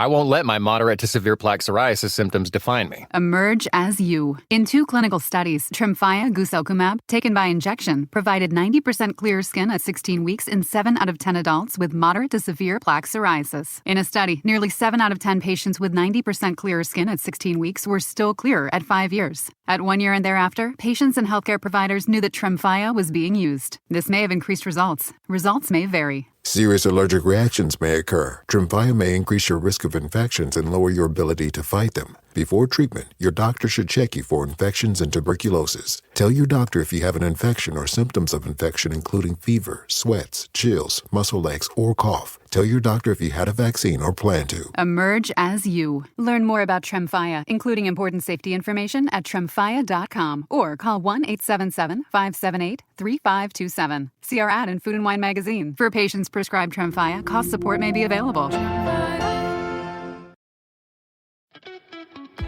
I won't let my moderate to severe plaque psoriasis symptoms define me. Emerge as you. In 2 clinical studies, Tremfya guselkumab, taken by injection, provided 90% clearer skin at 16 weeks in 7 out of 10 adults with moderate to severe plaque psoriasis. In a study, nearly 7 out of 10 patients with 90% clearer skin at 16 weeks were still clearer at 5 years. At 1 year and thereafter, patients and healthcare providers knew that Tremfya was being used. This may have increased results. Results may vary. Serious allergic reactions may occur. Tremfya may increase your risk of infections and lower your ability to fight them. Before treatment, your doctor should check you for infections and tuberculosis. Tell your doctor if you have an infection or symptoms of infection, including fever, sweats, chills, muscle aches, or cough. Tell your doctor if you had a vaccine or plan to. Emerge as you. Learn more about Tremfya, including important safety information at tremfya.com or call 1-877-578-3527. See our ad in Food and Wine magazine. For patients prescribed Tremfya, cost support may be available.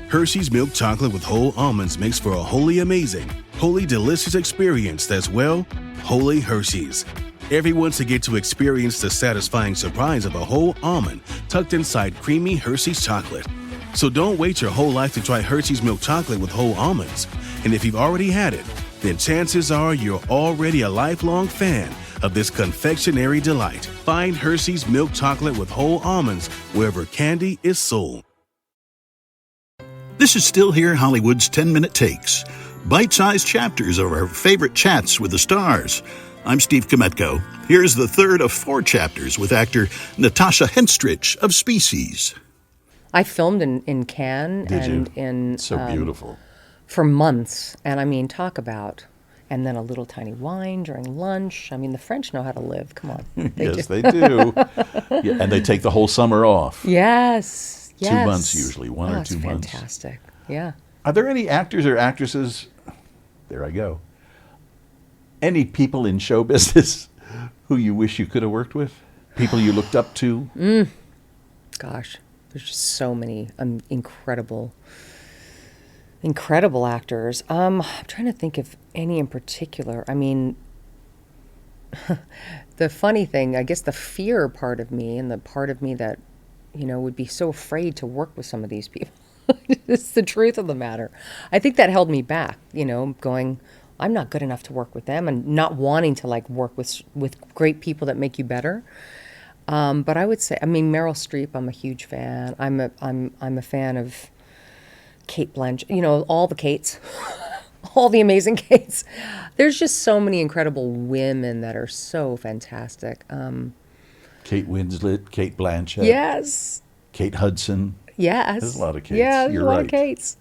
Hershey's milk chocolate with whole almonds makes for a wholly amazing, wholly delicious experience that's, well, wholly Hershey's. Everyone's to get to experience the satisfying surprise of a whole almond tucked inside creamy Hershey's chocolate. So don't wait your whole life to try Hershey's milk chocolate with whole almonds. And if you've already had it, then chances are you're already a lifelong fan of this confectionery delight. Find Hershey's milk chocolate with whole almonds wherever candy is sold. This is Still Here Hollywood's 10-Minute Takes, bite-sized chapters of our favorite chats with the stars. I'm Steve Kmetko. Here's the third of 4 chapters with actor Natasha Henstridge of Species. I filmed in Cannes. Did you? So beautiful. For months. And I mean, talk about, and then a little tiny wine during lunch. I mean, the French know how to live. Come on. Yes, they do. Yeah, and they take the whole summer off. Yes. 2 months usually, 1 or 2 months. Fantastic. Yeah. Are there any actors or actresses, there I go, any people in show business who you wish you could have worked with? People you looked up to? Gosh, there's just so many incredible actors. I'm trying to think of any in particular. I mean, the funny thing, I guess the fear part of me and the part of me that, you know, would be so afraid to work with some of these people. It's the truth of the matter. I think that held me back, you know, going, I'm not good enough to work with them, and not wanting to like work with great people that make you better. But I would say, I mean, Meryl Streep, I'm a huge fan. I'm a fan of Kate Blanchett, you know, all the Kates, all the amazing Kates. There's just so many incredible women that are so fantastic. Kate Winslet, Kate Blanchett. Yes. Kate Hudson. Yes. There's a lot of Kates. Yeah, there's You're a lot right. of Kates.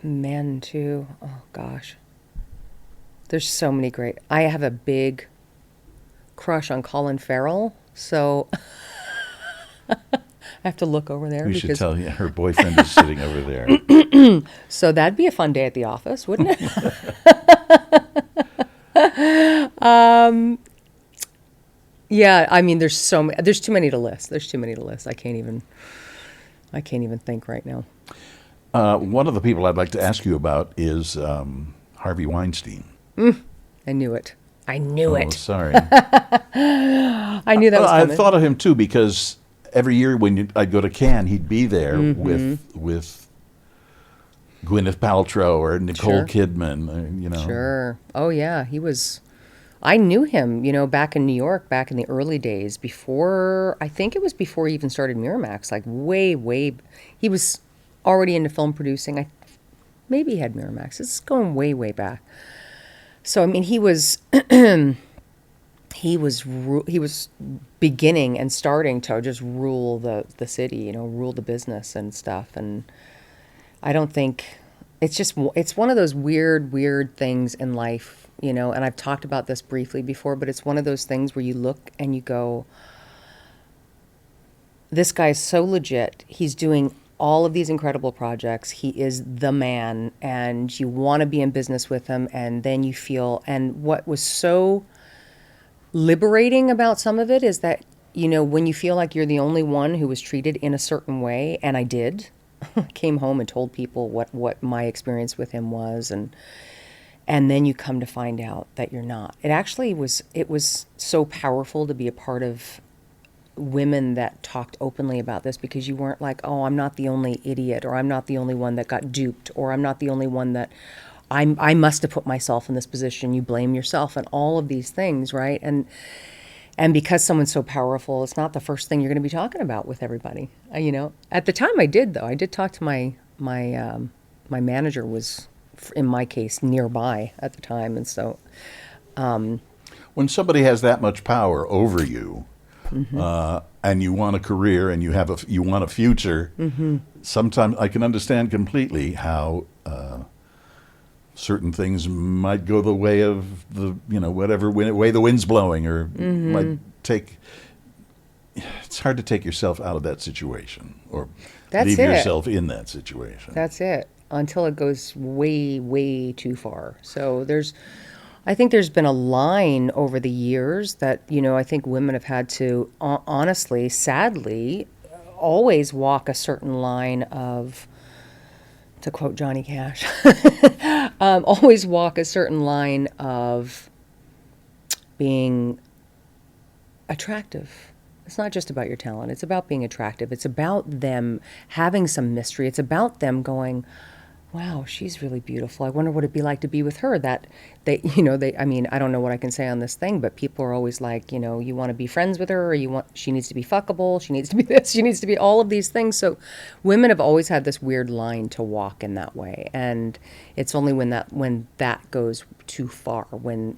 Men, too. Oh, gosh. There's so many great. I have a big crush on Colin Farrell, so I have to look over there. We should tell you, her boyfriend is sitting over there. So that'd be a fun day at the office, wouldn't it? Yeah, I mean, there's too many to list. There's too many to list. I can't even think right now. One of the people I'd like to ask you about is Harvey Weinstein. I knew it. I knew it. Sorry. I knew that was coming. I thought of him too because every year when I'd go to Cannes, he'd be there with Gwyneth Paltrow or Nicole Kidman. You know. Sure. Oh yeah, I knew him, you know, back in New York, back in the early days, I think it was before he even started Miramax, like way, he was already into film producing. Maybe he had Miramax. It's going way back. So, I mean, he was beginning and starting to just rule the city, you know, rule the business and stuff. And I don't think, it's one of those weird things in life. You know, and I've talked about this briefly before, but it's one of those things where you look and you go, this guy's so legit. He's doing all of these incredible projects. He is the man, and you want to be in business with him. And then you feel, and what was so liberating about some of it is that, you know, when you feel like you're the only one who was treated in a certain way, and I did, came home and told people what my experience with him was, and then you come to find out that you're not. It was so powerful to be a part of women that talked openly about this, because you weren't like, oh, I'm not the only idiot, or I'm not the only one that got duped, or I'm not the only one that I must have put myself in this position. You blame yourself and all of these things, right? And because someone's so powerful, it's not the first thing you're going to be talking about with everybody. At the time I did, though. I did talk to my manager was, in my case, nearby at the time. And so... when somebody has that much power over you, and you want a career and you want a future, sometimes I can understand completely how certain things might go the way of whatever way the wind's blowing, or might take. It's hard to take yourself out of that situation, or leave yourself in that situation. That's it, until it goes way, way too far. So I think there's been a line over the years that, I think women have had to, honestly, sadly, always walk a certain line of, to quote Johnny Cash, always walk a certain line of being attractive. It's not just about your talent. It's about being attractive. It's about them having some mystery. It's about them going, wow, she's really beautiful. I wonder what it'd be like to be with her. I don't know what I can say on this thing, but people are always like, you want to be friends with her, or she needs to be fuckable, she needs to be this, she needs to be all of these things. So women have always had this weird line to walk in that way. And it's only when that goes too far, and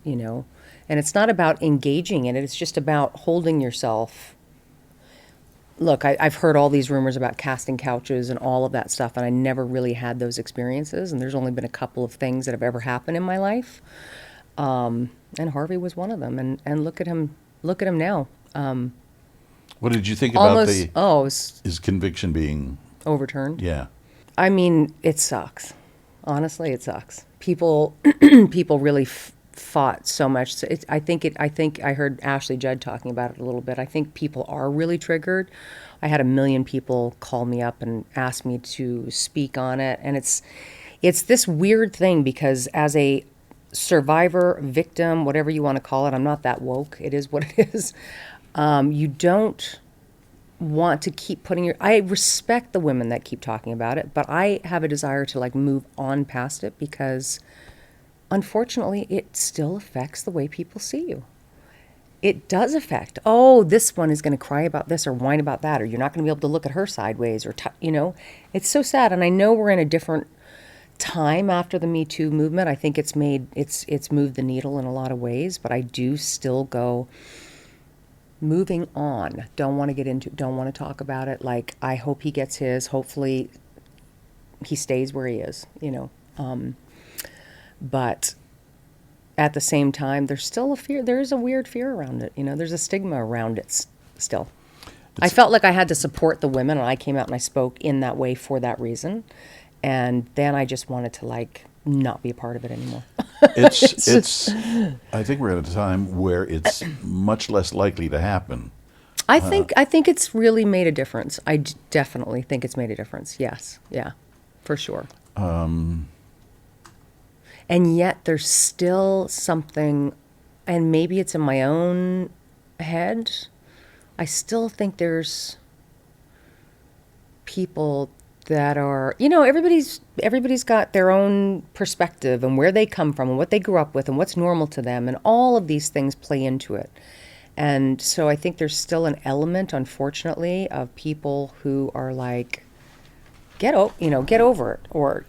it's not about engaging in it. It's just about holding yourself. Look, I've heard all these rumors about casting couches and all of that stuff, and I never really had those experiences. And there's only been a couple of things that have ever happened in my life, and Harvey was one of them. And look at him now. What did you think about his conviction being overturned? Yeah, I mean, it sucks. Honestly, it sucks. People really fought so much. So I think I heard Ashley Judd talking about it a little bit. I think people are really triggered. I had 1 million people call me up and ask me to speak on it, and it's this weird thing, because as a survivor, victim, whatever you want to call it, I'm not that woke. It is what it is. You don't want to keep I respect the women that keep talking about it, but I have a desire to move on past it, because unfortunately, it still affects the way people see you. It does affect, this one is going to cry about this or whine about that, or you're not going to be able to look at her sideways, or, it's so sad. And I know we're in a different time after the Me Too movement. I think it's moved the needle in a lot of ways, but I do still go, moving on. Don't want to talk about it. I hope he gets his. Hopefully he stays where he is, But at the same time, there's still a fear. There is a weird fear around it. There's a stigma around it still. I felt like I had to support the women, and I came out and I spoke in that way for that reason. And then I just wanted to not be a part of it anymore. It's I think we're at a time where it's much less likely to happen. I think it's really made a difference. I definitely think it's made a difference. Yes. Yeah, for sure. And yet there's still something, and maybe it's in my own head, I still think there's people that are, everybody's got their own perspective and where they come from and what they grew up with and what's normal to them, and all of these things play into it. And so I think there's still an element, unfortunately, of people who are like, get over it, or,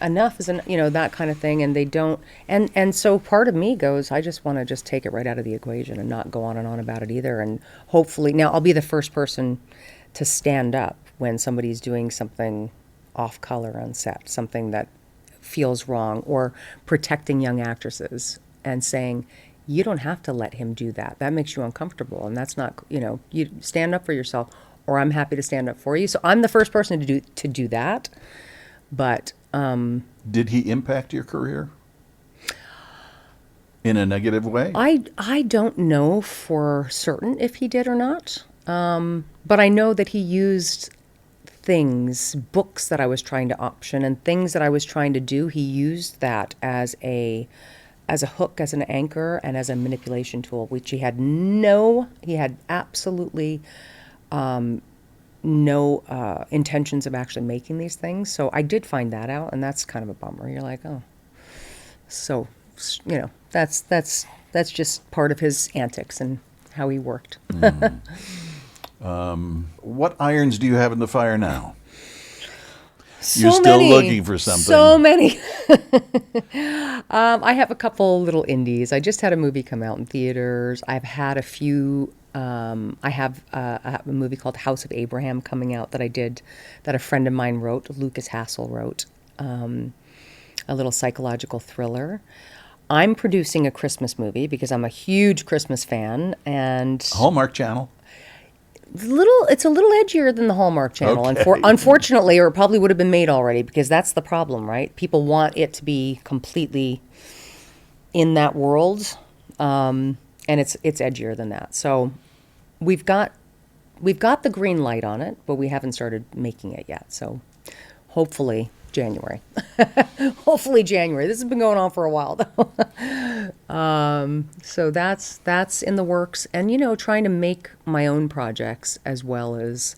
enough is, that kind of thing. And they don't, and so part of me goes, I just want to just take it right out of the equation and not go on and on about it either. And hopefully, now I'll be the first person to stand up when somebody's doing something off color on set, something that feels wrong, or protecting young actresses and saying, you don't have to let him do that. That makes you uncomfortable. And that's not, you stand up for yourself, or I'm happy to stand up for you. So I'm the first person to do that. But did he impact your career in a negative way? I don't know for certain if he did or not. But I know that he used things, books that I was trying to option and things that I was trying to do. He used that as a as a hook, as an anchor, and as a manipulation tool, which he had absolutely no intentions of actually making these things. So I did find that out, and that's kind of a bummer. You're like, oh, so, you know, that's just part of his antics and how he worked. What irons do you have in the fire now? So You're still looking for something. So many. I have a couple little indies. I just had a movie come out in theaters. I've had a few. I have a movie called House of Abraham coming out that I did, that a friend of mine wrote, Lucas Hassel wrote, a little psychological thriller. I'm producing a Christmas movie because I'm a huge Christmas fan, and Hallmark Channel. It's a little edgier than the Hallmark Channel, okay. Unfortunately, or it probably would have been made already, because that's the problem, right? People want it to be completely in that world, and it's edgier than that. So we've got the green light on it, but we haven't started making it yet. So hopefully January. Hopefully January. This has been going on for a while, though. So that's in the works. And, you know, trying to make my own projects, as well as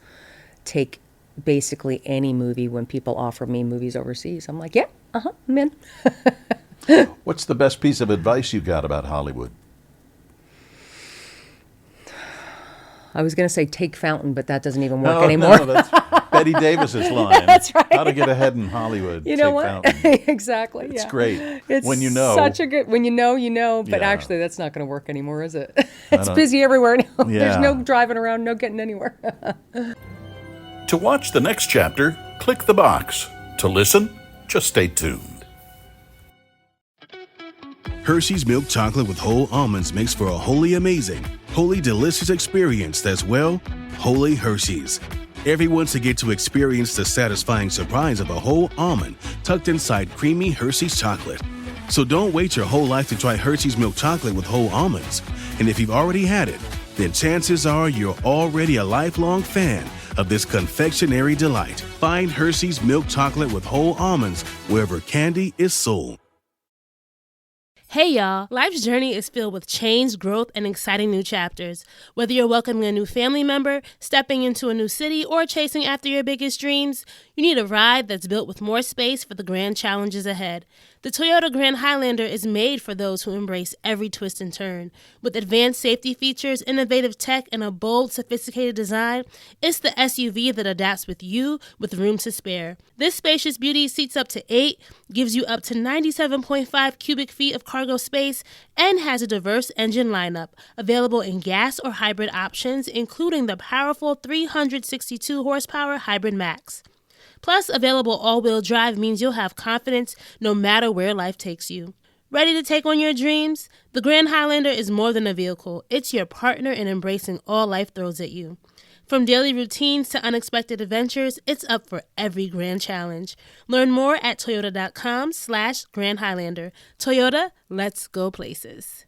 take basically any movie when people offer me movies overseas. I'm like, yeah, I'm in. What's the best piece of advice you got about Hollywood? I was going to say take Fountain, but that doesn't even work anymore. No, that's Betty Davis's line. That's right. How to get ahead in Hollywood. You know take what? Fountain. Exactly. It's yeah. great. It's when you know. Such a good, when you know, but Yeah. actually that's not going to work anymore, is it? It's busy everywhere now. Yeah. There's no driving around, no getting anywhere. To watch the next chapter, click the box. To listen, just stay tuned. Hershey's milk chocolate with whole almonds makes for a wholly amazing, wholly delicious experience that's, well, wholly Hershey's. Everyone should get to experience the satisfying surprise of a whole almond tucked inside creamy Hershey's chocolate. So don't wait your whole life to try Hershey's milk chocolate with whole almonds. And if you've already had it, then chances are you're already a lifelong fan of this confectionery delight. Find Hershey's milk chocolate with whole almonds wherever candy is sold. Hey y'all, life's journey is filled with change, growth, and exciting new chapters. Whether you're welcoming a new family member, stepping into a new city, or chasing after your biggest dreams, you need a ride that's built with more space for the grand challenges ahead. The Toyota Grand Highlander is made for those who embrace every twist and turn. With advanced safety features, innovative tech, and a bold, sophisticated design, it's the SUV that adapts with you with room to spare. This spacious beauty seats up to 8, gives you up to 97.5 cubic feet of cargo space, and has a diverse engine lineup, available in gas or hybrid options, including the powerful 362 horsepower Hybrid Max. Plus, available all-wheel drive means you'll have confidence no matter where life takes you. Ready to take on your dreams? The Grand Highlander is more than a vehicle. It's your partner in embracing all life throws at you. From daily routines to unexpected adventures, it's up for every grand challenge. Learn more at toyota.com/Grand Highlander. Toyota, let's go places.